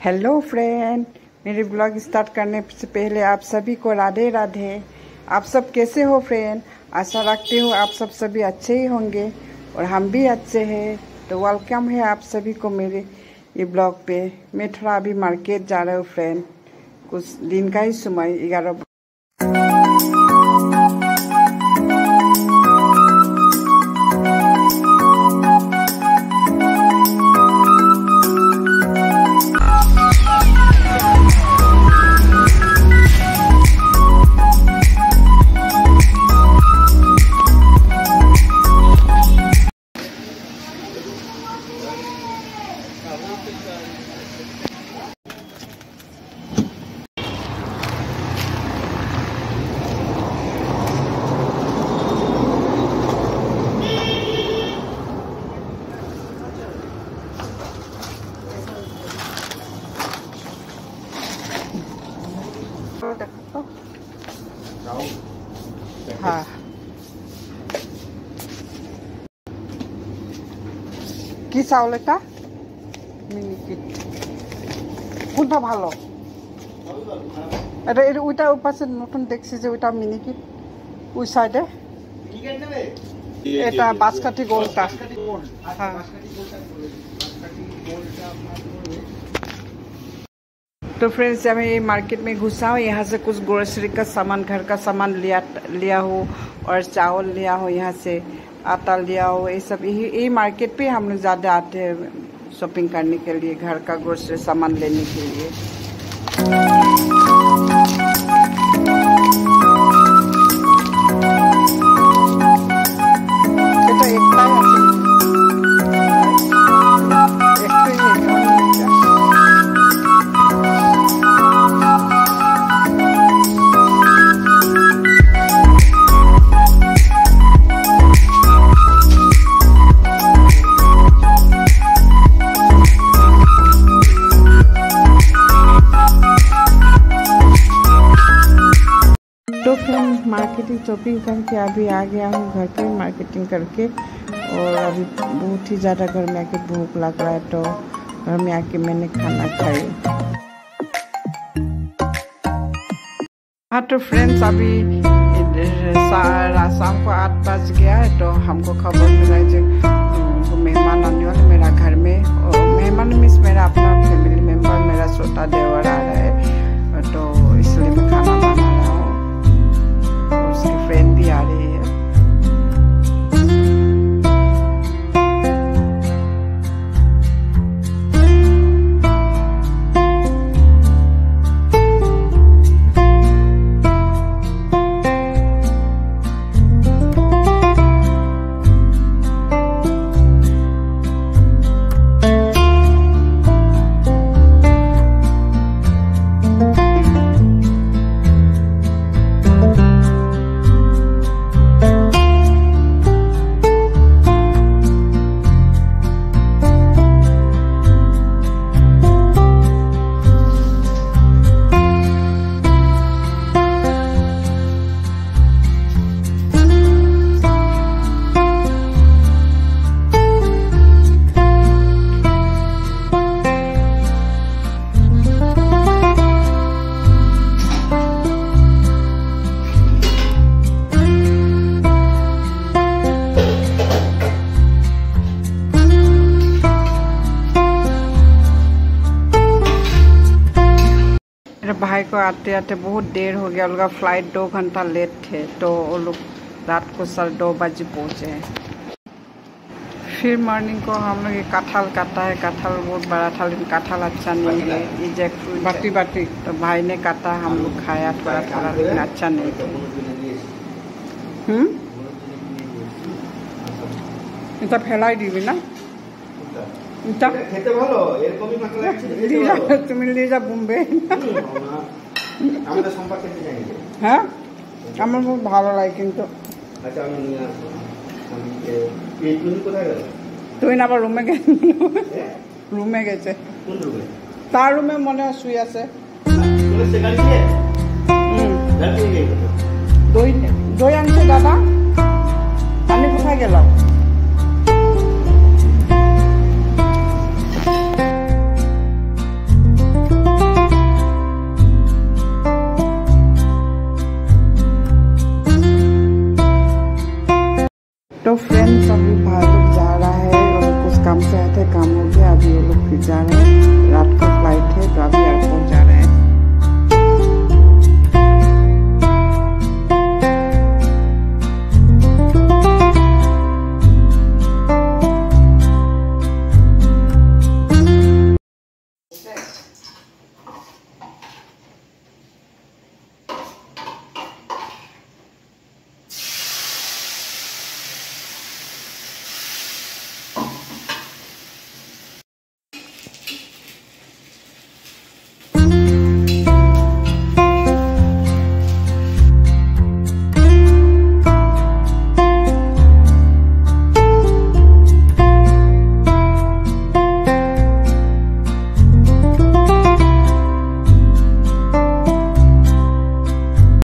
Hello friend, मेरे blog start करने से पहले आप सभी को राधे राधे। आप सब कैसे हो फ्रेंड? आशा रखती हूँ आप सब सभी अच्छे ही होंगे और हम भी अच्छे हैं। तो वेलकम है आप सभी को मेरे ये ब्लॉग पे। मैं थोड़ा अभी मार्केट जा रहा हूँ फ्रेंड, कुछ दिन का ही समय 11। हाँ, কি চাউল এটা মিনিকিট কোনটা ভালো? এটা ওইটা পাশে নতুন দেখছি যে ওইটা মিনিকিট, ওই সাইডে এটা বাঁশকাঠি গোলটা। हाँ। तो फ्रेंड्स, जब मैं ये मार्केट में घुसा हूँ, यहाँ से कुछ ग्रोसरी का सामान, घर का सामान लिया हो और चावल लिया हो, यहाँ से आटा लिया हो, ये सब यही मार्केट पे हम लोग ज़्यादा आते हैं शॉपिंग करने के लिए, घर का ग्रोसरी सामान लेने के लिए। तो फ्रेंड, मार्केटिंग शॉपिंग करके अभी आ गया हूँ घर पे मार्केटिंग करके, और अभी बहुत ही ज़्यादा घर में आके भूख लग रहा है, तो घर में आके मैंने खाना खाई। हाँ तो फ्रेंड्स, अभी शाम को 8 बज गया है, तो हमको खबर मिला है जो मेहमान आने वाले मेरा घर में, और मेहमान मीन्स मेरा अपना फैमिली मेम्बर, मेरा छोटा देवर आ रहा है, तो इसलिए मैं खाना बना रहा हूँ। उसकी फ्रेंड भी आ रही है। मेरे भाई को आते आते बहुत देर हो गया, उनका फ्लाइट 2 घंटा लेट थे, तो वो लोग रात को 2:30 बजे पहुँचे हैं। फिर मॉर्निंग को हम लोग ये कटहल काटा है, कटहल बहुत बड़ा था लेकिन कटहल अच्छा नहीं है, ये जैकफ्रूट बाटी तो भाई ने काटा, हम लोग खाया थोड़ा थोड़ा, लेकिन अच्छा नहीं था। এটা ফেলাই দিবি না, এটা খেতে ভালো, এরকমই মাত্রা লাগছে, তুমি নিয়ে যা বোম্বে, আমাদের সম্পর্কে জানি। হ্যাঁ, আমার খুব ভালো লাগে কিন্তু। আচ্ছা, আমি নিয়ে আসবো। এই তুমি কোথায় গেল? তুই না আবার রুমে গেছে, রুমে গেছে। কোন রুমে? তার রুমে মনে হয় শুয়ে আছে। চলে সে গাড়ি দিয়ে? গাড়ি দিয়ে গেল। দই আনছে দাদা, আমি কোথায় গেলাম? है।